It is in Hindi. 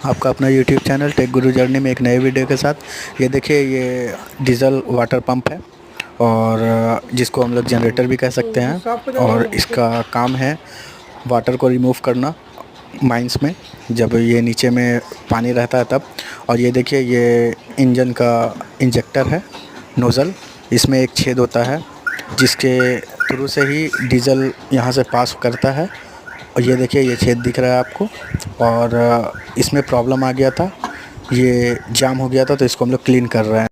आपका अपना यूट्यूब चैनल टेक गुरु जर्नी में एक नए वीडियो के साथ। ये देखिए, ये डीजल वाटर पंप है और जिसको हम लोग जनरेटर भी कह सकते हैं। और इसका काम है वाटर को रिमूव करना माइंस में, जब ये नीचे में पानी रहता है तब। और ये देखिए, ये इंजन का इंजेक्टर है, नोज़ल। इसमें एक छेद होता है जिसके थ्रू से ही डीज़ल यहाँ से पास करता है। और ये देखिए, ये छेद दिख रहा है आपको। और इसमें प्रॉब्लम आ गया था, ये जाम हो गया था, तो इसको हम लोग क्लीन कर रहे हैं।